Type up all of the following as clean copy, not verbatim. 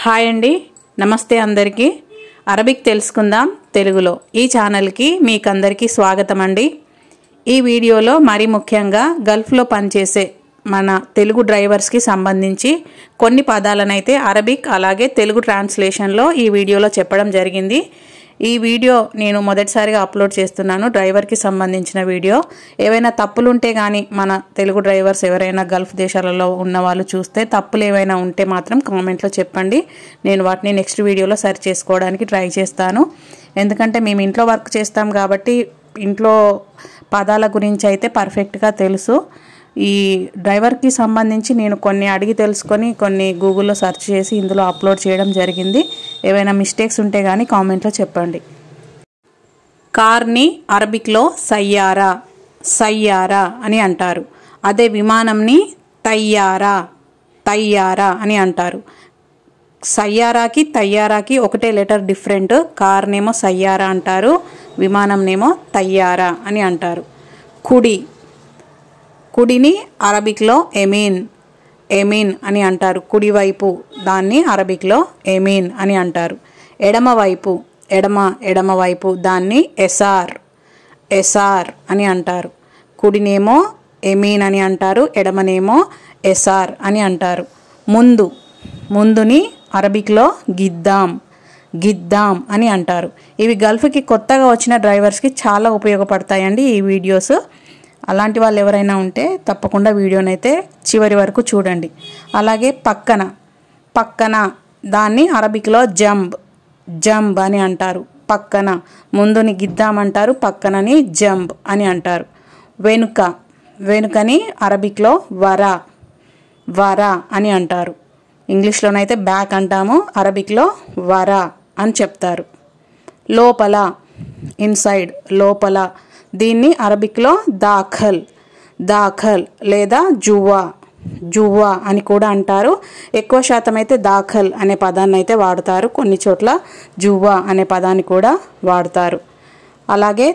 Hi అండి, నమస్తే అందరికీ. అరబిక్ తెలుసుకుందాం తెలుగులో ఈ ఛానల్కి మీకందరికీ స్వాగతం అండి. ఈ వీడియోలో మరీ ముఖ్యంగా గల్ఫ్లో పనిచేసే మన తెలుగు డ్రైవర్స్కి సంబంధించి కొన్ని పదాలనైతే అరబిక్ అలాగే తెలుగు ట్రాన్స్లేషన్లో ఈ వీడియోలో చెప్పడం జరిగింది. ఈ వీడియో నేను మొదటిసారిగా అప్లోడ్ చేస్తున్నాను, డ్రైవర్కి సంబంధించిన వీడియో. ఏవైనా తప్పులుంటే కానీ మన తెలుగు డ్రైవర్స్ ఎవరైనా గల్ఫ్ దేశాలలో ఉన్న వాళ్ళు చూస్తే తప్పులు ఏవైనా ఉంటే మాత్రం కామెంట్లో చెప్పండి. నేను వాటిని నెక్స్ట్ వీడియోలో సరి చేసుకోవడానికి ట్రై చేస్తాను. ఎందుకంటే మేము ఇంట్లో వర్క్ చేస్తాం కాబట్టి ఇంట్లో పదాల గురించి అయితే పర్ఫెక్ట్గా తెలుసు. ఈ డ్రైవర్కి సంబంధించి నేను కొన్ని అడిగి తెలుసుకొని కొన్ని గూగుల్లో సెర్చ్ చేసి ఇందులో అప్లోడ్ చేయడం జరిగింది. ఏవైనా మిస్టేక్స్ ఉంటే కానీ కామెంట్లో చెప్పండి. కార్ని అరబిక్లో సయ్యారా సయ్యారా అని అంటారు. అదే విమానంని తయ్యారా తయ్యారా అని అంటారు. సయ్యారాకి తయ్యారాకి ఒకటే లెటర్ డిఫరెంట్. కార్నేమో సయ్యారా అంటారు, విమానంనేమో తయ్యారా అని అంటారు. కుడి కుడిని అరబిక్లో ఎమీన్ ఎమీన్ అని అంటారు. కుడివైపు దాన్ని అరబిక్లో ఎమీన్ అని అంటారు. ఎడమవైపు ఎడమవైపు దాన్ని ఎసార్ ఎసార్ అని అంటారు. కుడినేమో ఎమీన్ అని అంటారు, ఎడమనేమో ఎసార్ అని అంటారు. ముందుని అరబిక్లో గిద్దాం గిద్దాం అని అంటారు. ఇవి గల్ఫ్కి కొత్తగా వచ్చిన డ్రైవర్స్కి చాలా ఉపయోగపడతాయండి ఈ వీడియోస్. అలాంటి వాళ్ళు ఎవరైనా ఉంటే తప్పకుండా వీడియోనైతే చివరి వరకు చూడండి. అలాగే పక్కన దాన్ని అరబిక్లో జంబ్ అని అంటారు. పక్కన ముందుని గిద్దామంటారు, పక్కనని జంబ్ అని అంటారు. వెనుకని అరబిక్లో వరా అని అంటారు. ఇంగ్లీష్లోనైతే బ్యాక్ అంటాము, అరబిక్లో వరా అని చెప్తారు. లోపల ఇన్సైడ్ లోపల దీన్ని అరబిక్లో దాఖల్ లేదా జువ్వా అని కూడా అంటారు. ఎక్కువ శాతం అయితే దాఖల్ అనే పదాన్ని అయితే వాడతారు, కొన్ని చోట్ల జువ్వా అనే పదాన్ని కూడా వాడతారు. అలాగే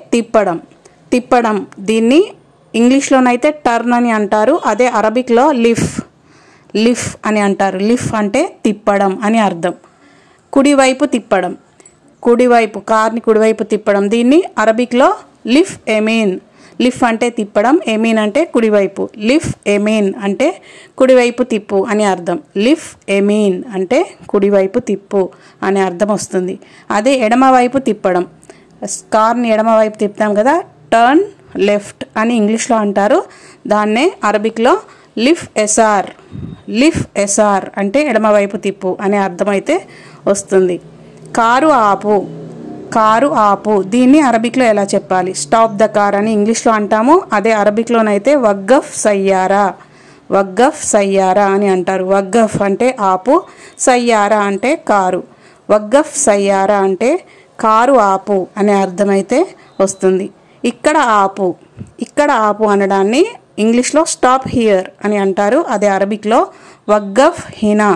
తిప్పడం దీన్ని ఇంగ్లీష్లోనైతే టర్న్ అని అంటారు, అదే అరబిక్లో లిఫ్ అని అంటారు. లిఫ్ అంటే తిప్పడం అని అర్థం. కుడివైపు కార్ని కుడివైపు తిప్పడం దీన్ని అరబిక్లో లిఫ్ ఎమీన్. లిఫ్ అంటే తిప్పడం, ఎమీన్ అంటే కుడివైపు. లిఫ్ ఎమీన్ అంటే కుడివైపు తిప్పు అని అర్థం. లిఫ్ ఎమీన్ అంటే కుడివైపు తిప్పు అనే అర్థం వస్తుంది. అదే ఎడమవైపు తిప్పడం, కార్ని ఎడమవైపు తిప్పుతాం కదా, టర్న్ లెఫ్ట్ అని ఇంగ్లీష్లో అంటారు. దాన్నే అరబిక్లో లిఫ్ ఎసార్ అంటే ఎడమవైపు తిప్పు అనే అర్థం అయితే వస్తుంది. కారు ఆపు దీన్ని అరబిక్లో ఎలా చెప్పాలి? స్టాప్ ద కార్ అని ఇంగ్లీష్లో అంటాము, అదే అరబిక్లోనైతే వగ్గఫ్ సయ్యారా అని అంటారు. వగ్గఫ్ అంటే ఆపు, సయ్యారా అంటే కారు. వగ్గఫ్ సయ్యారా అంటే కారు ఆపు అనే అర్థమైతే వస్తుంది. ఇక్కడ ఆపు అనడాన్ని ఇంగ్లీష్లో స్టాప్ హియర్ అని అంటారు, అదే అరబిక్లో వగ్గఫ్ హినా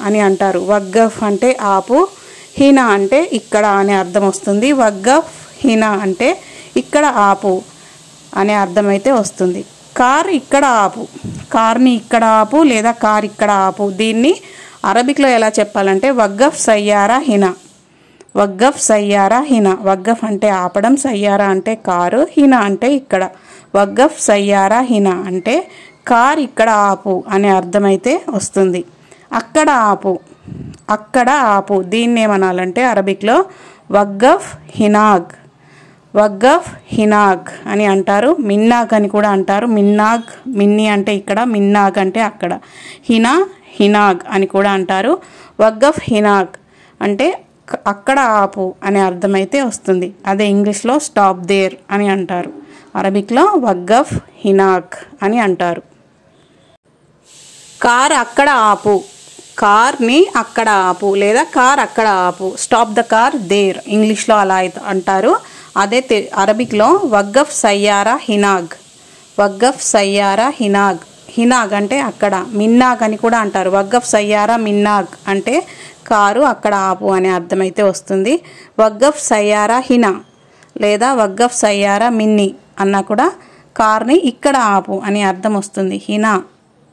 అని అంటారు. వగ్గఫ్ అంటే ఆపు, హినా అంటే ఇక్కడ అనే అర్థం వస్తుంది. వగ్గఫ్ హినా అంటే ఇక్కడ ఆపు అనే అర్థం అయితే వస్తుంది. కార్ని ఇక్కడ ఆపు లేదా కార్ ఇక్కడ ఆపు దీన్ని అరబిక్లో ఎలా చెప్పాలంటే వగ్గఫ్ సయ్యారా హినా. వగ్గఫ్ అంటే ఆపడం, సయ్యారా అంటే కారు, హినా అంటే ఇక్కడ. వగ్గఫ్ సయ్యారా హినా అంటే కార్ ఇక్కడ ఆపు అనే అర్థమైతే వస్తుంది. అక్కడ ఆపు దీన్ని ఏమనాలంటే అరబిక్లో వగ్గఫ్ హినాగ్ అని అంటారు. మిన్నాగ్ అని కూడా అంటారు. మిన్ని అంటే ఇక్కడ, మిన్నాగ్ అంటే అక్కడ. హినాగ్ అని కూడా అంటారు. వగ్గఫ్ హినాగ్ అంటే అక్కడ ఆపు అనే అర్థమైతే వస్తుంది. అదే ఇంగ్లీష్లో స్టాప్ దేర్ అని అంటారు, అరబిక్లో వగ్గఫ్ హినాగ్ అని అంటారు. కార్ని అక్కడ ఆపు లేదా కార్ అక్కడ ఆపు. స్టాప్ ద కార్ దేర్ ఇంగ్లీష్లో అలా అంటారు, అదే అరబిక్లో వగ్గఫ్ సయ్యారా హినాగ్. హినాగ్ అంటే అక్కడ. మిన్నాగ్ అని కూడా అంటారు. వగ్గఫ్ సయ్యారా మిన్నాగ్ అంటే కారు అక్కడ ఆపు అనే అర్థమైతే వస్తుంది. వగ్గఫ్ సయ్యారా హినా లేదా వగ్గఫ్ సయ్యారా మిన్ని అన్నా కూడా కార్ని ఇక్కడ ఆపు అనే అర్థం వస్తుంది.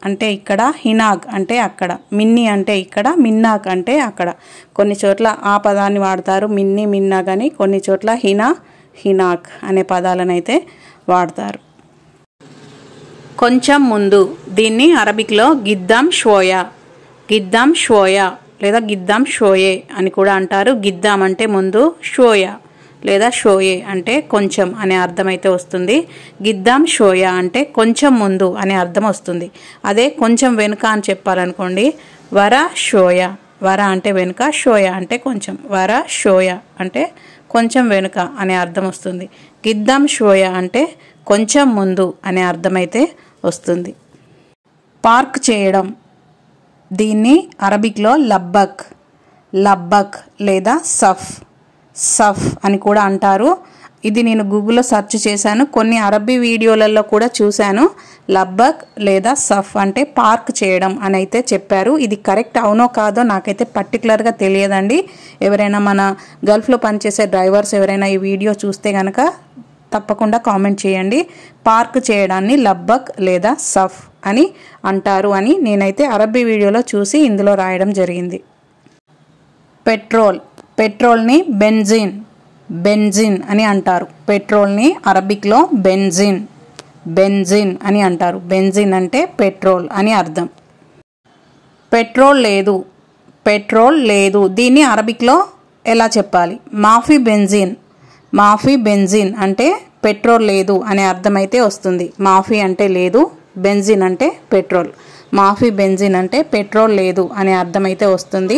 అంటే ఇక్కడ, హినాగ్ అంటే అక్కడ, మిన్ని అంటే ఇక్కడ, మిన్నాగ్ అంటే అక్కడ. కొన్ని చోట్ల ఆ పదాన్ని వాడతారు మిన్ని, మిన్నాగ్ అని. కొన్ని చోట్ల హినా, హినాగ్ అనే పదాలను అయితే వాడతారు. కొంచెం ముందు, దీన్ని అరబిక్లో గిద్దాం షోయా, గిద్దాం షోయా లేదా గిద్దాం షోయే అని కూడా అంటారు. గిద్దాం అంటే ముందు, షోయా లేదా షోయే అంటే కొంచెం అనే అర్థం అయితే వస్తుంది. గిద్దాం షోయా అంటే కొంచెం ముందు అనే అర్థం వస్తుంది. అదే కొంచెం వెనుక అని చెప్పాలనుకోండి, వర షోయా, వర అంటే వెనుక, షోయా అంటే కొంచెం. వర షోయా అంటే కొంచెం వెనుక అనే అర్థం వస్తుంది. గిద్దాం షోయా అంటే కొంచెం ముందు అనే అర్థమైతే వస్తుంది. పార్క్ చేయడం, దీన్ని అరబిక్లో లబ్బక్, లబ్బక్ లేదా సఫ్, సఫ్ అని కూడా అంటారు. ఇది నేను గూగుల్లో సెర్చ్ చేశాను, కొన్ని అరబీ వీడియోలలో కూడా చూశాను. లబ్బక్ లేదా సఫ్ అంటే పార్క్ చేయడం అని అయితే చెప్పారు. ఇది కరెక్ట్ అవునో కాదో నాకైతే పర్టికులర్గా తెలియదండి. ఎవరైనా మన గల్ఫ్లో పనిచేసే డ్రైవర్స్ ఎవరైనా ఈ వీడియో చూస్తే కనుక తప్పకుండా కామెంట్ చేయండి. పార్క్ చేయడాన్ని లబ్బక్ లేదా సఫ్ అని అంటారు అని నేనైతే అరబీ వీడియోలో చూసి ఇందులో రాయడం జరిగింది. పెట్రోల్, పెట్రోల్ని బెంజిన్, బెంజిన్ అని అంటారు. పెట్రోల్ని అరబిక్లో బెంజిన్, బెంజిన్ అని అంటారు. బెంజిన్ అంటే పెట్రోల్ అని అర్థం. పెట్రోల్ లేదు, పెట్రోల్ లేదు, దీన్ని అరబిక్లో ఎలా చెప్పాలి? మాఫీ బెంజిన్, మాఫీ బెంజిన్ అంటే పెట్రోల్ లేదు అనే అర్థమైతే వస్తుంది. మాఫీ అంటే లేదు, బెంజిన్ అంటే పెట్రోల్. మాఫీ బెంజిన్ అంటే పెట్రోల్ లేదు అనే అర్థమైతే వస్తుంది.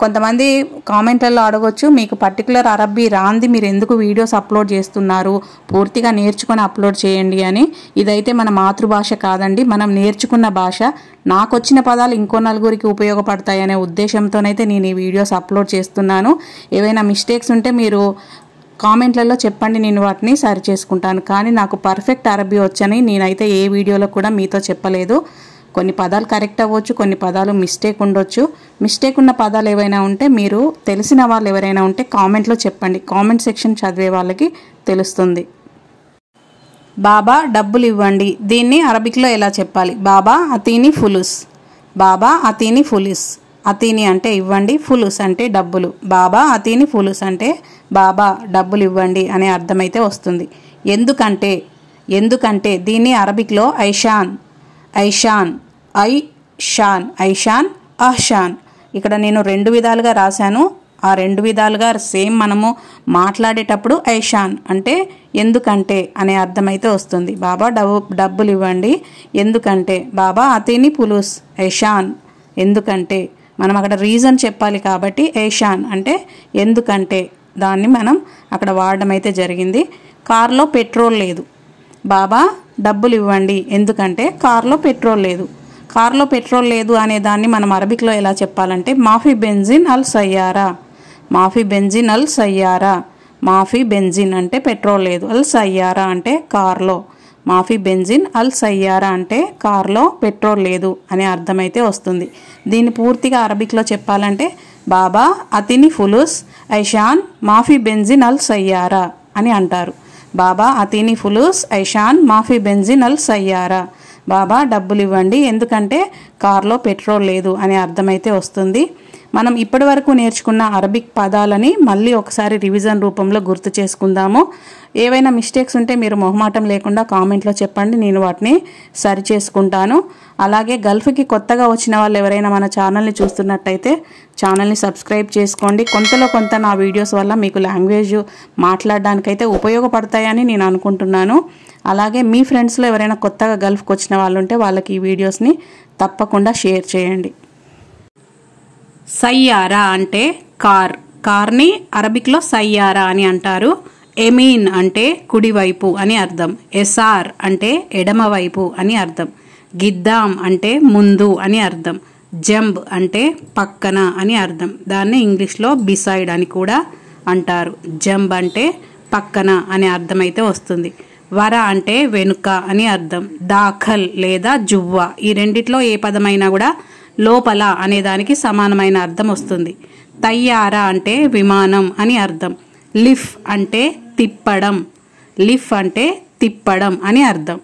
కొంతమంది కామెంట్లలో అడగొచ్చు, మీకు పర్టికులర్ అరబ్బీ రాంది మీరు ఎందుకు వీడియోస్ అప్లోడ్ చేస్తున్నారు, పూర్తిగా నేర్చుకొని అప్లోడ్ చేయండి అని. ఇదైతే మన మాతృభాష కాదండి, మనం నేర్చుకున్న భాష. నాకు వచ్చిన పదాలు ఇంకో నలుగురికి ఉపయోగపడతాయనే ఉద్దేశంతోనైతే నేను ఈ వీడియోస్ అప్లోడ్ చేస్తున్నాను. ఏవైనా మిస్టేక్స్ ఉంటే మీరు కామెంట్లలో చెప్పండి, నేను వాటిని సరి చేసుకుంటాను. కానీ నాకు పర్ఫెక్ట్ అరబీ వచ్చని నేనైతే ఏ వీడియోలో కూడా మీతో చెప్పలేదు. కొన్ని పదాలు కరెక్ట్ అవ్వచ్చు, కొన్ని పదాలు మిస్టేక్ ఉండొచ్చు. మిస్టేక్ ఉన్న పదాలు ఏవైనా ఉంటే మీరు తెలిసిన వాళ్ళు ఎవరైనా ఉంటే కామెంట్లో చెప్పండి, కామెంట్ సెక్షన్ చదివే వాళ్ళకి తెలుస్తుంది. బాబా డబ్బులు ఇవ్వండి, దీన్ని అరబిక్లో ఎలా చెప్పాలి? బాబా అతీని ఫులుస్, బాబా అతీని ఫులుస్. అతీని అంటే ఇవ్వండి, ఫులుస్ అంటే డబ్బులు. బాబా అతీని ఫులుస్ అంటే బాబా డబ్బులు ఇవ్వండి అనే అర్థమైతే వస్తుంది. ఎందుకంటే, ఎందుకంటే దీన్ని అరబిక్లో ఐషాన్, ఐషాన్, ఐషాన్, ఐషాన్, అహ్షాన్. ఇక్కడ నేను రెండు విధాలుగా రాశాను. ఆ రెండు విధాలుగా సేమ్ మనము మాట్లాడేటప్పుడు ఐషాన్ అంటే ఎందుకంటే అనే అర్థమైతే వస్తుంది. బాబా డబ్బులు ఇవ్వండి ఎందుకంటే, బాబా అతీని పులుస్ ఐషాన్ ఎందుకంటే. మనం అక్కడ రీజన్ చెప్పాలి కాబట్టి ఐషాన్ అంటే ఎందుకంటే దాన్ని మనం అక్కడ వాడడం అయితే జరిగింది. కార్లో పెట్రోల్ లేదు, బాబా డబ్బులు ఇవ్వండి ఎందుకంటే కార్లో పెట్రోల్ లేదు. కార్లో పెట్రోల్ లేదు అనే దాన్ని మనం అరబిక్లో ఎలా చెప్పాలంటే మాఫీ బెంజిన్ అల్ సయ్యారా, మాఫీ బెంజిన్ అల్ సయ్యారా. మాఫీ బెంజిన్ అంటే పెట్రోల్ లేదు, అల్ సయ్యారా అంటే కార్లో. మాఫీ బెంజిన్ అల్ సయ్యారా అంటే కార్లో పెట్రోల్ లేదు అనే అర్థమైతే వస్తుంది. దీన్ని పూర్తిగా అరబిక్లో చెప్పాలంటే బాబా అతిని ఫులుస్ ఐషాన్ మాఫీ బెంజిన్ అల్ సయ్యారా అని అంటారు. బాబా అతిని ఫులుస్ ఐషాన్ మాఫీ బెంజిన్ అల్ సయ్యారా. బాబా డబ్బులు ఇవ్వండి ఎందుకంటే కార్లో పెట్రోల్ లేదు అనే అర్థమైతే వస్తుంది. మనం ఇప్పటి వరకు నేర్చుకున్న అరబిక్ పదాలని మళ్ళీ ఒకసారి రివిజన్ రూపంలో గుర్తు చేసుకుందాము. ఏవైనా మిస్టేక్స్ ఉంటే మీరు మొహమాటం లేకుండా కామెంట్లో చెప్పండి, నేను వాటిని సరి చేసుకుంటాను. అలాగే గల్ఫ్కి కొత్తగా వచ్చిన వాళ్ళు ఎవరైనా మన ఛానల్ని చూస్తున్నట్టయితే ఛానల్ని సబ్స్క్రైబ్ చేసుకోండి. కొంతలో కొంత నా వీడియోస్ వల్ల మీకు లాంగ్వేజ్ మాట్లాడడానికైతే ఉపయోగపడతాయని నేను అనుకుంటున్నాను. అలాగే మీ ఫ్రెండ్స్లో ఎవరైనా కొత్తగా గల్ఫ్కి వచ్చిన వాళ్ళు ఉంటే వాళ్ళకి ఈ వీడియోస్ని తప్పకుండా షేర్ చేయండి. సయ్యారా అంటే కార్, కార్ని అరబిక్లో సయ్యారా అని అంటారు. ఎమీన్ అంటే కుడివైపు అని అర్థం. ఎసార్ అంటే ఎడమవైపు అని అర్థం. గిద్దాం అంటే ముందు అని అర్థం. జంబ్ అంటే పక్కన అని అర్థం. దాన్ని ఇంగ్లీష్లో బిసైడ్ అని కూడా అంటారు. జంబ్ అంటే పక్కన అనే అర్థం అయితే వస్తుంది. వర అంటే వెనుక అని అర్థం. దాఖల్ లేదా జువ్వా ఈ రెండిట్లో ఏ పదమైనా కూడా లోపల అనే దానికి సమానమైన అర్థం వస్తుంది. తయ్యారా అంటే విమానం అని అర్థం. లిఫ్ అంటే తిప్పడం, లిఫ్ అంటే తిప్పడం అని అర్థం.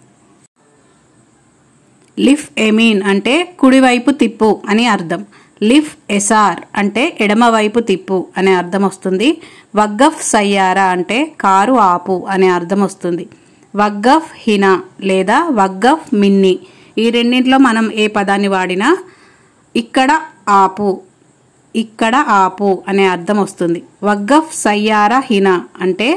లిఫ్ ఎమీన్ అంటే కుడివైపు తిప్పు అని అర్థం. లిఫ్ ఎసార్ అంటే ఎడమవైపు తిప్పు అనే అర్థం వస్తుంది. వగ్గఫ్ సయ్యారా అంటే కారు ఆపు అనే అర్థం వస్తుంది. వగ్గఫ్ హినా లేదా వగ్గఫ్ మిన్ని ఈ రెండింటిలో మనం ఏ పదాన్ని వాడినా ఇక్కడ ఆపు, ఇక్కడ ఆపు అనే అర్థం వస్తుంది. వగ్గఫ్ సయ్యారా హినా అంటే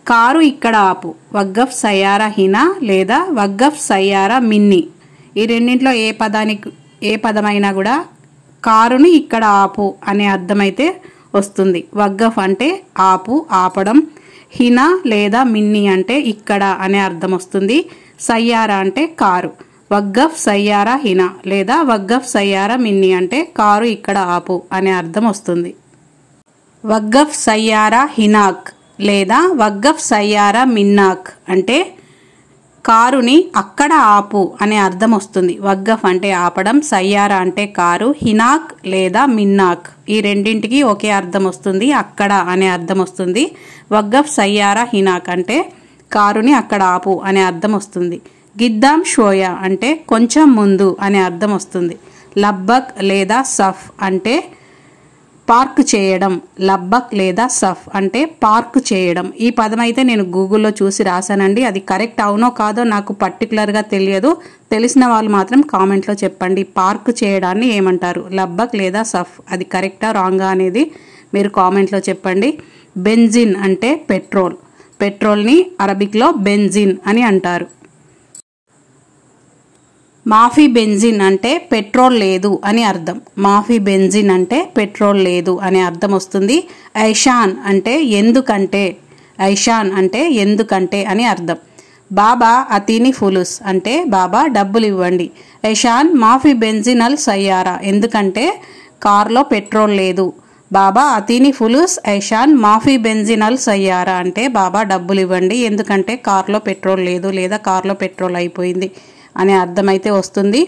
కారు ఇక్కడ ఆపు. వగ్గఫ్ సయ్యారా హినా లేదా వగ్గఫ్ సయ్యారా మిన్ని ఈ రెండింటిలో ఏ పదమైనా కూడా కారుని ఇక్కడ ఆపు అనే అర్థమైతే వస్తుంది. వగ్గఫ్ అంటే ఆపు, ఆపడం. హినా లేదా మిన్ని అంటే ఇక్కడ అనే అర్థం వస్తుంది. సయ్యారా అంటే కారు. వగ్గఫ్ సయ్యారా హినా లేదా వగ్గఫ్ సయ్యారా మిన్ని అంటే కారు ఇక్కడ ఆపు అనే అర్థం వస్తుంది. వగ్గఫ్ సయ్యారా హినాక్ లేదా వగ్గఫ్ సయ్యారా మిన్నాక్ అంటే కారుని అక్కడ ఆపు అనే అర్థం వస్తుంది. వగ్గఫ్ అంటే ఆపడం, సయ్యారా అంటే కారు, హినాక్ లేదా మిన్నాక్ ఈ రెండింటికి ఒకే అర్థం వస్తుంది, అక్కడ అనే అర్థం వస్తుంది. వగ్గఫ్ సయ్యారా హినాక్ అంటే కారుని అక్కడ ఆపు అనే అర్థం వస్తుంది. గిద్దాం షోయా అంటే కొంచెం ముందు అనే అర్థం వస్తుంది. లబ్బక్ లేదా సఫ్ అంటే పార్క్ చేయడం. లబ్బక్ లేదా సఫ్ అంటే పార్క్ చేయడం. ఈ పదం అయితే నేను గూగుల్లో చూసి రాశానండి. అది కరెక్ట్ అవునో కాదో నాకు పర్టికులర్గా తెలియదు. తెలిసిన వాళ్ళు మాత్రం కామెంట్లో చెప్పండి. పార్క్ చేయడాన్ని ఏమంటారు, లబ్బక్ లేదా సఫ్? అది కరెక్టా రాంగా అనేది మీరు కామెంట్లో చెప్పండి. బెంజిన్ అంటే పెట్రోల్. పెట్రోల్ని అరబిక్లో బెంజిన్ అని అంటారు. మాఫీ బెంజిన్ అంటే పెట్రోల్ లేదు అని అర్థం. మాఫీ బెంజిన్ అంటే పెట్రోల్ లేదు అనే అర్థం వస్తుంది. ఐషాన్ అంటే ఎందుకంటే. ఐషాన్ అంటే ఎందుకంటే అని అర్థం. బాబా అతీని ఫులుస్ అంటే బాబా డబ్బులు ఇవ్వండి. ఐషాన్ మాఫీ బెంజిన్ అల్ సయ్యారా ఎందుకంటే కార్లో పెట్రోల్ లేదు. బాబా అతీని ఫులుస్ ఐషాన్ మాఫీ బెంజిన్ అల్ సయ్యారా అంటే బాబా డబ్బులు ఇవ్వండి ఎందుకంటే కార్లో పెట్రోల్ లేదు లేదా కార్లో పెట్రోల్ అయిపోయింది అనే అర్థం అయితే వస్తుంది.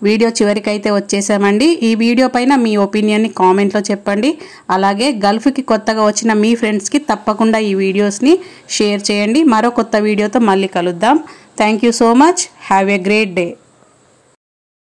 వీడియో చివరికైతే వచ్చేసామండి. ఈ వీడియో పైన మీ ఒపీనియన్ని కామెంట్లో చెప్పండి. అలాగే గల్ఫ్కి కొత్తగా వచ్చిన మీ ఫ్రెండ్స్కి తప్పకుండా ఈ వీడియోస్ని షేర్ చేయండి. మరో కొత్త వీడియోతో మళ్ళీ కలుద్దాం. Thank you so much. Have a great day.